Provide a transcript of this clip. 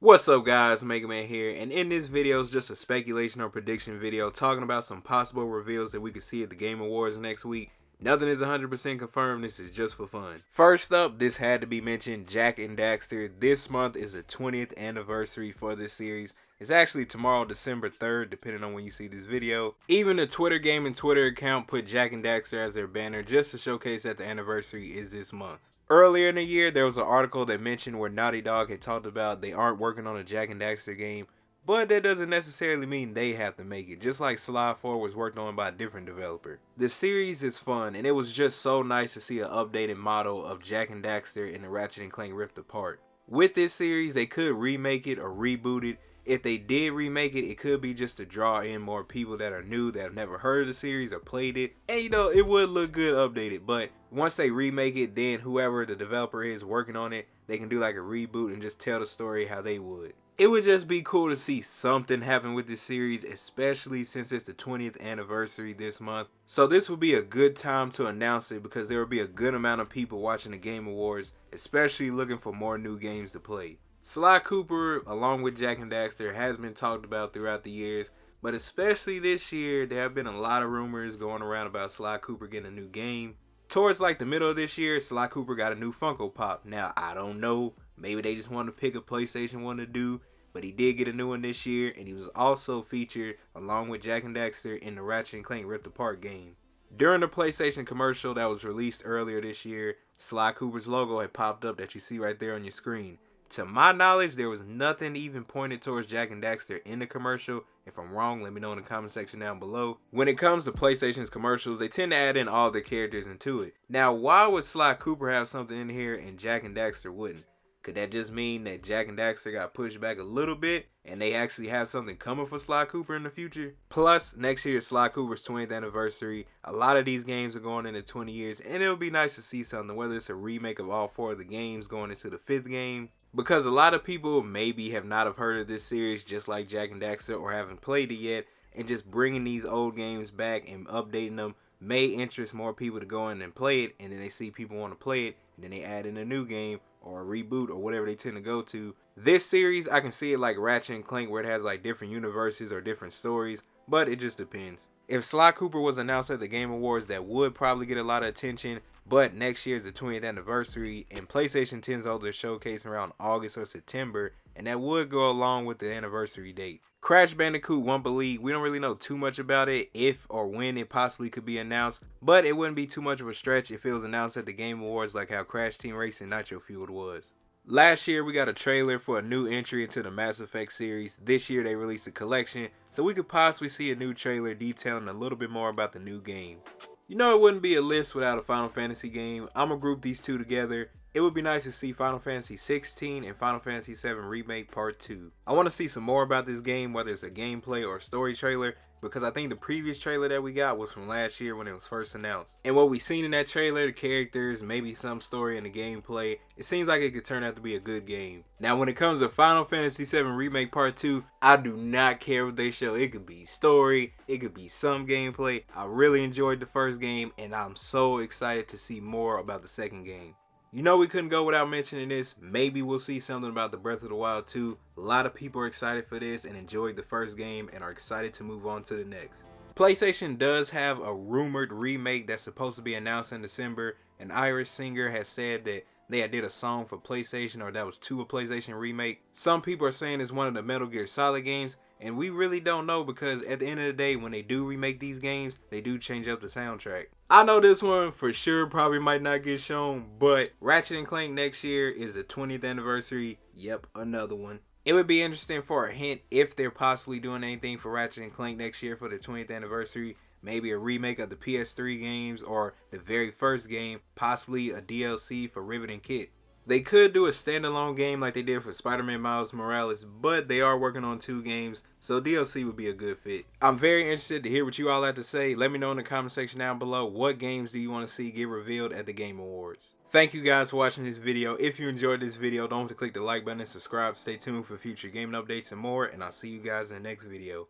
What's up guys, Mega Man here, and in this video is just a speculation or prediction video talking about some possible reveals that we could see at the Game Awards next week. Nothing is 100% confirmed, this is just for fun. First up, this had to be mentioned, Jak and Daxter. This month is the 20th anniversary for this series. It's actually tomorrow, December 3rd, depending on when you see this video. Even the Twitter Gaming Twitter account put Jak and Daxter as their banner just to showcase that the anniversary is this month. Earlier in the year, there was an article that mentioned where Naughty Dog had talked about they aren't working on a Jak and Daxter game, but that doesn't necessarily mean they have to make it, just like Sly 4 was worked on by a different developer. The series is fun, and it was just so nice to see an updated model of Jak and Daxter in the Ratchet and Clank Rift Apart. With this series, they could remake it or reboot it. If they did remake it, it could be just to draw in more people that are new, that have never heard of the series or played it. And you know, it would look good updated, but once they remake it, then whoever the developer is working on it, they can do like a reboot and just tell the story how they would. It would just be cool to see something happen with this series, especially since it's the 20th anniversary this month. So this would be a good time to announce it because there will be a good amount of people watching the Game Awards, especially looking for more new games to play. Sly Cooper, along with Jak and Daxter, has been talked about throughout the years, but especially this year, there have been a lot of rumors going around about Sly Cooper getting a new game. Towards like the middle of this year, Sly Cooper got a new Funko Pop. Now, I don't know, maybe they just wanted to pick a PlayStation one to do, but he did get a new one this year, and he was also featured along with Jak and Daxter in the Ratchet and Clank Rift Apart game. During the PlayStation commercial that was released earlier this year, Sly Cooper's logo had popped up that you see right there on your screen. To my knowledge, there was nothing even pointed towards Jak and Daxter in the commercial. If I'm wrong, let me know in the comment section down below. When it comes to PlayStation's commercials, they tend to add in all the characters into it. Now, why would Sly Cooper have something in here and Jak and Daxter wouldn't? Could that just mean that Jak and Daxter got pushed back a little bit and they actually have something coming for Sly Cooper in the future? Plus, next year is Sly Cooper's 20th anniversary. A lot of these games are going into 20 years, and it would be nice to see something, whether it's a remake of all 4 of the games going into the 5th game. Because a lot of people maybe have not have heard of this series just like Jak and Daxter or haven't played it yet, and just bringing these old games back and updating them may interest more people to go in and play it, and then they see people want to play it, and then they add in a new game or a reboot or whatever they tend to go to. This series, I can see it like Ratchet and Clank where it has like different universes or different stories, but it just depends. If Sly Cooper was announced at the Game Awards, that would probably get a lot of attention, but next year is the 20th anniversary, and PlayStation tends to hold their showcase around August or September, and that would go along with the anniversary date. Crash Bandicoot Wumpa League, we don't really know too much about it, if or when it possibly could be announced, but it wouldn't be too much of a stretch if it was announced at the Game Awards like how Crash Team Racing Nitro Fueled was. Last year we got a trailer for a new entry into the Mass Effect series. This year they released a collection, so we could possibly see a new trailer detailing a little bit more about the new game. You know, it wouldn't be a list without a Final Fantasy game. I'm gonna group these two together. It would be nice to see Final Fantasy 16 and Final Fantasy 7 Remake Part 2. I want to see some more about this game, whether it's a gameplay or a story trailer, because I think the previous trailer that we got was from last year when it was first announced. And what we seen in that trailer, the characters, maybe some story in the gameplay, it seems like it could turn out to be a good game. Now when it comes to Final Fantasy 7 Remake Part 2, I do not care what they show. It could be story, it could be some gameplay. I really enjoyed the first game, and I'm so excited to see more about the second game. You know, we couldn't go without mentioning this. Maybe we'll see something about the Breath of the Wild 2. A lot of people are excited for this and enjoyed the first game and are excited to move on to the next. PlayStation does have a rumored remake that's supposed to be announced in December. An Irish singer has said that they did a song for PlayStation, or that was to a PlayStation remake. Some people are saying it's one of the Metal Gear Solid games, and we really don't know because at the end of the day, when they do remake these games, they do change up the soundtrack. I know this one for sure probably might not get shown, but Ratchet and Clank next year is the 20th anniversary. Yep, another one. It would be interesting for a hint if they're possibly doing anything for Ratchet and Clank next year for the 20th anniversary. Maybe a remake of the PS3 games or the very first game, possibly a DLC for Rivet and Kit. They could do a standalone game like they did for Spider-Man Miles Morales, but they are working on 2 games, so DLC would be a good fit. I'm very interested to hear what you all have to say. Let me know in the comment section down below, what games do you want to see get revealed at the Game Awards. Thank you guys for watching this video. If you enjoyed this video, don't forget to click the like button and subscribe. Stay tuned for future gaming updates and more, and I'll see you guys in the next video.